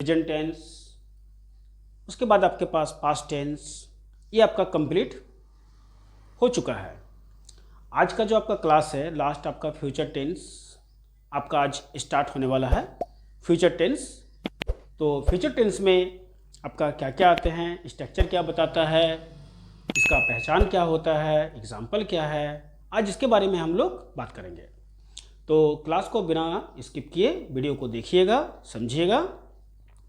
Present tense, उसके बाद आपके पास पास्ट टेंस, ये आपका कंप्लीट हो चुका है। आज का जो आपका क्लास है लास्ट आपका फ्यूचर टेंस आपका आज स्टार्ट होने वाला है। फ्यूचर टेंस, तो फ्यूचर टेंस में आपका क्या क्या आते हैं, स्ट्रक्चर क्या बताता है, इसका पहचान क्या होता है, एग्जाम्पल क्या है, आज इसके बारे में हम लोग बात करेंगे। तो क्लास को बिना स्किप किए वीडियो को देखिएगा, समझिएगा।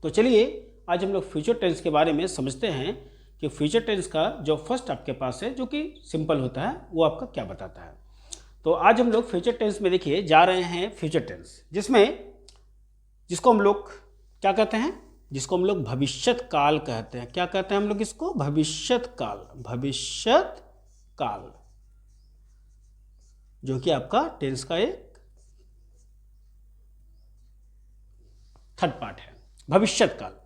तो चलिए आज हम लोग फ्यूचर टेंस के बारे में समझते हैं कि फ्यूचर टेंस का जो फर्स्ट आपके पास है जो कि सिंपल होता है वो आपका क्या बताता है। तो आज हम लोग फ्यूचर टेंस में देखिए जा रहे हैं फ्यूचर टेंस, जिसको हम लोग क्या कहते हैं, जिसको हम लोग भविष्यत काल कहते हैं। क्या कहते हैं हम लोग इसको? भविष्यत काल। भविष्यत काल जो कि आपका टेंस का एक थर्ड पार्ट है, भविष्यत काल।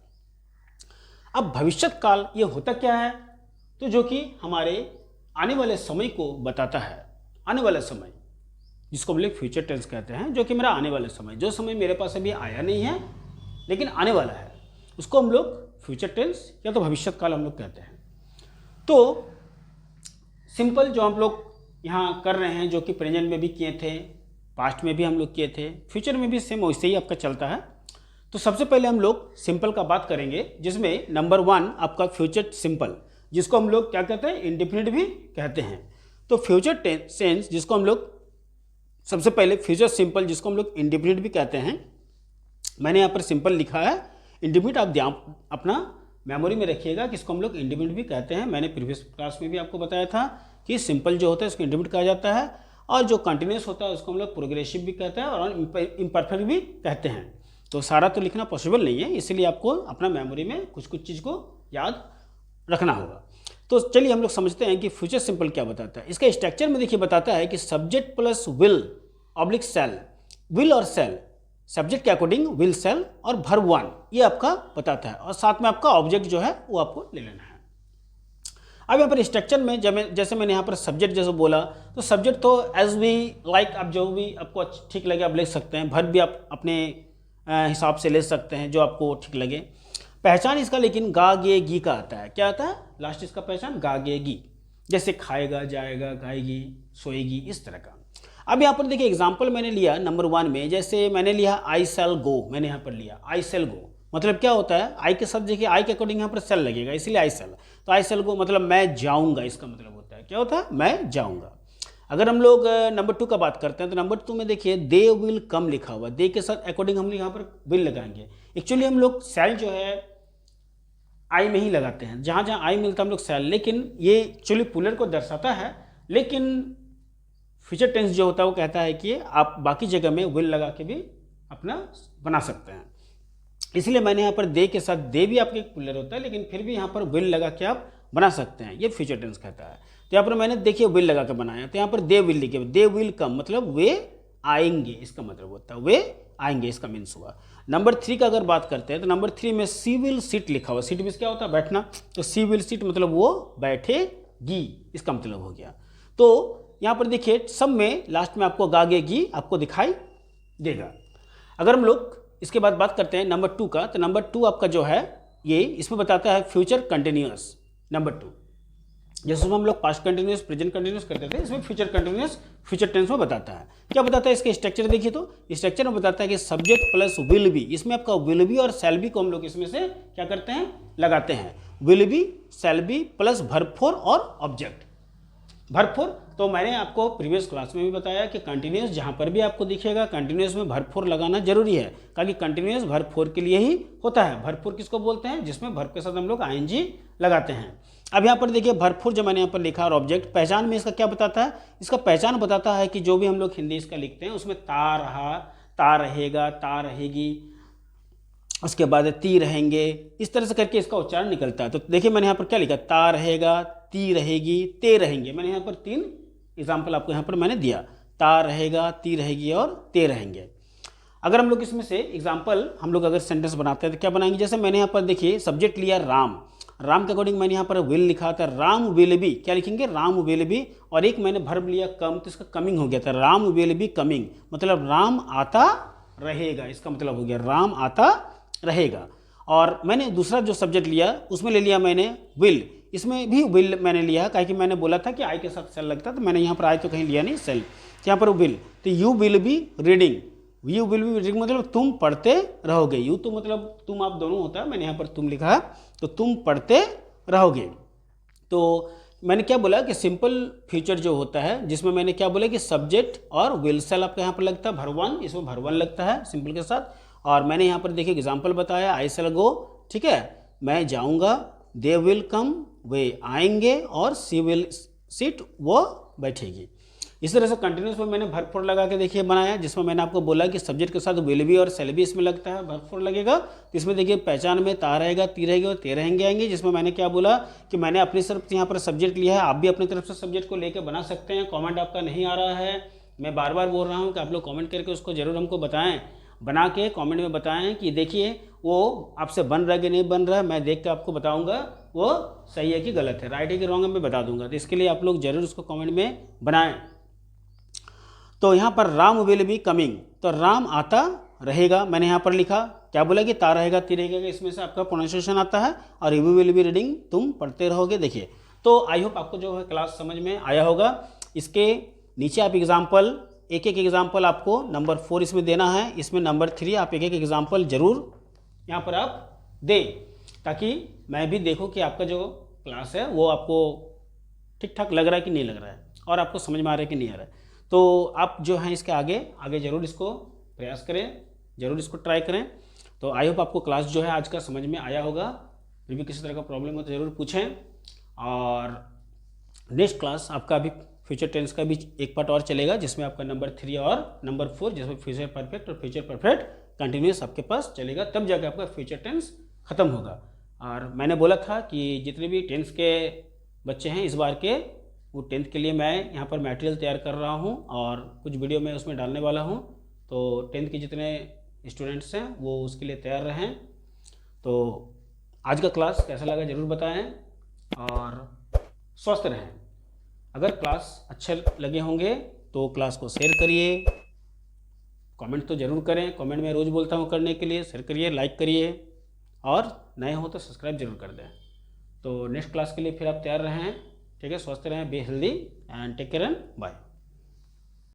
अब भविष्यत काल ये होता क्या है? तो जो कि हमारे आने वाले समय को बताता है। आने वाला समय जिसको हम लोग फ्यूचर टेंस कहते हैं, जो कि मेरा आने वाला समय, जो समय मेरे पास अभी आया नहीं है लेकिन आने वाला है, उसको हम लोग फ्यूचर टेंस या तो भविष्यत काल हम लोग कहते हैं। तो सिंपल जो हम लोग यहाँ कर रहे हैं, जो कि प्रेजेंट में भी किए थे, पास्ट में भी हम लोग किए थे, फ्यूचर में भी सेम वैसे ही आपका चलता है। तो सबसे पहले हम लोग सिंपल का बात करेंगे, जिसमें नंबर 1 आपका फ्यूचर सिंपल, जिसको हम लोग क्या कहते हैं, इंडेफिनिट भी कहते हैं। तो फ्यूचर टेंस जिसको हम लोग सबसे पहले फ्यूचर सिंपल जिसको हम लोग इंडेफिनिट भी कहते हैं, मैंने यहाँ पर सिंपल लिखा है, इंडेफिनिट आप ध्यान अपना मेमोरी में रखिएगा कि इसको हम लोग इंडेफिनिट भी कहते हैं। मैंने प्रीवियस क्लास में भी आपको बताया था कि सिंपल जो होता है इसको इंडेफिनिट कहा जाता है, और जो कंटिन्यूस होता है उसको हम लोग प्रोग्रेसिव भी कहते हैं और इम्परफेक्ट भी कहते हैं। तो सारा तो लिखना पॉसिबल नहीं है, इसलिए आपको अपना मेमोरी में कुछ कुछ चीज़ को याद रखना होगा। तो चलिए हम लोग समझते हैं कि फ्यूचर सिंपल क्या बताता है। इसका स्ट्रक्चर में देखिए बताता है कि subject plus will oblique shall, will और सेल, सब्जेक्ट के अकॉर्डिंग विल सेल और वर्ब 1 ये आपका बताता है, और साथ में आपका ऑब्जेक्ट जो है वो आपको ले लेना है। अब यहाँ पर स्ट्रक्चर में जैसे मैंने यहाँ पर सब्जेक्ट जैसे बोला, तो सब्जेक्ट तो एज वी लाइक, आप जो भी आपको ठीक लगे आप लिख सकते हैं। वर्ब भी आप अपने हिसाब से ले सकते हैं जो आपको ठीक लगे। पहचान इसका लेकिन गा गे गी का आता है। क्या आता है लास्ट इसका पहचान? गा गे गी, जैसे खाएगा, जाएगा, गाएगी, सोएगी, इस तरह का। अब यहाँ पर देखिए एग्जांपल मैंने लिया नंबर 1 में, जैसे मैंने लिया आई सेल गो, मैंने यहाँ पर लिया आई सेल गो, मतलब क्या होता है, आई के साथ देखिए आई के अकॉर्डिंग यहाँ पर सेल लगेगा, इसलिए आई सेल। तो आई सेल गो मतलब मैं जाऊँगा, इसका मतलब होता है, क्या होता है, मैं जाऊँगा। अगर हम लोग नंबर 2 का बात करते हैं तो नंबर 2 में देखिए दे विल कम लिखा हुआ, दे के साथ अकॉर्डिंग हम लोग यहाँ पर विल लगाएंगे। एक्चुअली हम लोग सेल जो है आई में ही लगाते हैं, जहाँ जहाँ आई मिलता है हम लोग सेल, लेकिन ये एक्चुअली पुलर को दर्शाता है, लेकिन फ्यूचर टेंस जो होता है वो कहता है कि आप बाकी जगह में विल लगा के भी अपना बना सकते हैं। इसलिए मैंने यहाँ पर दे के साथ, दे भी आपके पुलर होता है लेकिन फिर भी यहाँ पर विल लगा के आप बना सकते हैं, ये फ्यूचर टेंस कहता है। तो यहाँ पर मैंने देखिए विल लगा के बनाया, तो यहाँ पर दे विल लिखे, दे विल कम मतलब वे आएंगे, इसका मतलब होता है वे आएंगे, इसका मीन्स हुआ। नंबर 3 का अगर बात करते हैं तो नंबर 3 में सी विल सिट लिखा हुआ, सिट मीन्स क्या होता है, बैठना, तो सी विल सिट मतलब वो बैठेगी, इसका मतलब हो गया। तो यहाँ पर देखिए सब में लास्ट में आपको गागेगी आपको दिखाई देगा। अगर हम लोग इसके बाद बात करते हैं नंबर 2 का, तो नंबर 2 आपका जो है ये इसमें बताता है फ्यूचर कंटिन्यूअस। नंबर 2 जैसे हम लोग पास्ट कंटिन्यूअस, प्रेजेंट कंटिन्यूअस करते थे, इसमें फ्यूचर कंटिन्यूअस फ्यूचर टेंस में बताता है। क्या बताता है इसके स्ट्रक्चर देखिए, तो स्ट्रक्चर में बताता है कि सब्जेक्ट प्लस विल बी, इसमें आपका विल बी और शैल बी को हम लोग इसमें से क्या करते हैं, लगाते हैं। Will be, shall be plus verb 4 और ऑब्जेक्ट। वर्ब 4 तो मैंने आपको प्रीवियस क्लास में भी बताया कि कंटिन्यूअस जहाँ पर भी आपको दिखेगा कंटिन्यूअस में वर्ब 4 लगाना जरूरी है, ताकि कंटिन्यूअस वर्ब 4 के लिए ही होता है। वर्ब 4 किसको बोलते हैं, जिसमें वर्ब के साथ हम लोग आईएनजी लगाते हैं। अब यहाँ पर देखिए वर्ब 4 जो मैंने यहाँ पर लिखा और ऑब्जेक्ट, पहचान में इसका क्या बताता है, इसका पहचान बताता है कि जो भी हम लोग हिंदी इसका लिखते हैं उसमें ता रहा, ता रहेगा, ता रहेगी, उसके बाद ती रहेंगे, इस तरह से करके इसका उच्चारण निकलता है। तो देखिए मैंने यहाँ पर क्या लिखा, ता रहेगा, ती रहेगी, ते रहेंगे। मैंने यहाँ पर 3 एग्जाम्पल आपको यहाँ पर मैंने दिया, ता रहेगा, ती रहेगी और ते रहेंगे। अगर हम लोग इसमें से एग्जाम्पल हम लोग अगर सेंटेंस बनाते हैं तो क्या बनाएंगे, जैसे मैंने यहाँ पर देखिए सब्जेक्ट लिया राम, राम के अकॉर्डिंग मैंने यहाँ पर विल लिखा था, राम विल बी, क्या लिखेंगे, राम विल बी, और एक मैंने वर्ब लिया कम, तो इसका कमिंग हो गया था, राम विल बी कमिंग, मतलब राम आता रहेगा, इसका मतलब हो गया राम आता रहेगा। और मैंने दूसरा जो सब्जेक्ट लिया उसमें ले लिया मैंने विल, इसमें भी विल मैंने लिया, काहे कि मैंने बोला था कि आई के साथ सेल लगता है, तो मैंने यहाँ पर आई तो कहीं लिया नहीं सेल, तो यहाँ पर विल, तो you will be reading, you will be reading मतलब तुम पढ़ते रहोगे, यू तो मतलब तुम आप दोनों होता है, मैंने यहाँ पर तुम लिखा है, तो तुम पढ़ते रहोगे। तो मैंने क्या बोला कि सिंपल फ्यूचर जो होता है जिसमें मैंने क्या बोला कि सब्जेक्ट और विल सेल आपका यहाँ पर लगता है भरवन, इसमें भरवन लगता है सिंपल के साथ। और मैंने यहाँ पर देखिए एग्जाम्पल बताया, आई शैल गो, ठीक है, मैं जाऊँगा, दे विल कम, वे आएंगे, और सी विल सिट, वो बैठेगी। इस तरह से कंटिन्यूस में मैंने वर्ब फोर लगा के देखिए बनाया, जिसमें मैंने आपको बोला कि सब्जेक्ट के साथ विल भी और सेल भी इसमें लगता है, वर्ब फोर लगेगा। तो इसमें देखिए पहचान में ता रहेगा, ती रहेगी और ते रहेंगे आएंगे, जिसमें मैंने क्या बोला कि मैंने अपनी तरफ से यहाँ पर सब्जेक्ट लिया है, आप भी अपनी तरफ से सब्जेक्ट को लेकर बना सकते हैं। कॉमेंट आपका नहीं आ रहा है, मैं बार बार बोल रहा हूँ कि आप लोग कॉमेंट करके उसको जरूर हमको बताएं, बना के कमेंट में बताएं कि देखिए वो आपसे बन रहा है कि नहीं बन रहा है, मैं देख के आपको बताऊंगा वो सही है कि गलत है, राइट है कि रॉन्ग है मैं बता दूंगा। तो इसके लिए आप लोग जरूर उसको कमेंट में बनाएं। तो यहाँ पर राम विल बी कमिंग, तो राम आता रहेगा, मैंने यहाँ पर लिखा, क्या बोला कि ता रहेगा ती रहेगा, इसमें से आपका प्रोनाउंसिएशन आता है, और यू विल बी रीडिंग, तुम पढ़ते रहोगे। देखिए तो आई होप आपको जो है क्लास समझ में आया होगा। इसके नीचे आप एग्जाम्पल एक एक एग्जाम्पल आपको नंबर 4 इसमें देना है, इसमें नंबर 3 आप एक एक एग्जाम्पल जरूर यहाँ पर आप दें, ताकि मैं भी देखूँ कि आपका जो क्लास है वो आपको ठीक ठाक लग रहा है कि नहीं लग रहा है, और आपको समझ में आ रहा है कि नहीं आ रहा है। तो आप जो हैं इसके आगे जरूर इसको प्रयास करें, जरूर इसको ट्राई करें। तो आई होप आपको क्लास जो है आज का समझ में आया होगा। फिर भी किसी तरह का प्रॉब्लम हो तो ज़रूर पूछें। और नेक्स्ट क्लास आपका अभी फ्यूचर टेंस का भी एक पार्ट और चलेगा, जिसमें आपका नंबर 3 और नंबर 4, जिसमें फ्यूचर परफेक्ट और फ्यूचर परफेक्ट कंटिन्यूस आपके पास चलेगा, तब जाकर आपका फ्यूचर टेंस खत्म होगा। और मैंने बोला था कि जितने भी टेंस के बच्चे हैं इस बार के, वो 10th के लिए मैं यहाँ पर मटेरियल तैयार कर रहा हूँ और कुछ वीडियो मैं उसमें डालने वाला हूँ। तो 10th के जितने स्टूडेंट्स हैं वो उसके लिए तैयार रहें। तो आज का क्लास कैसा लगा ज़रूर बताएं, और स्वस्थ रहें। अगर क्लास अच्छे लगे होंगे तो क्लास को शेयर करिए, कमेंट तो ज़रूर करें, कमेंट में रोज़ बोलता हूँ करने के लिए, शेयर करिए, लाइक करिए, और नए हो तो सब्सक्राइब जरूर कर दें। तो नेक्स्ट क्लास के लिए फिर आप तैयार रहें, ठीक है, स्वस्थ रहें, be healthy and take care and bye.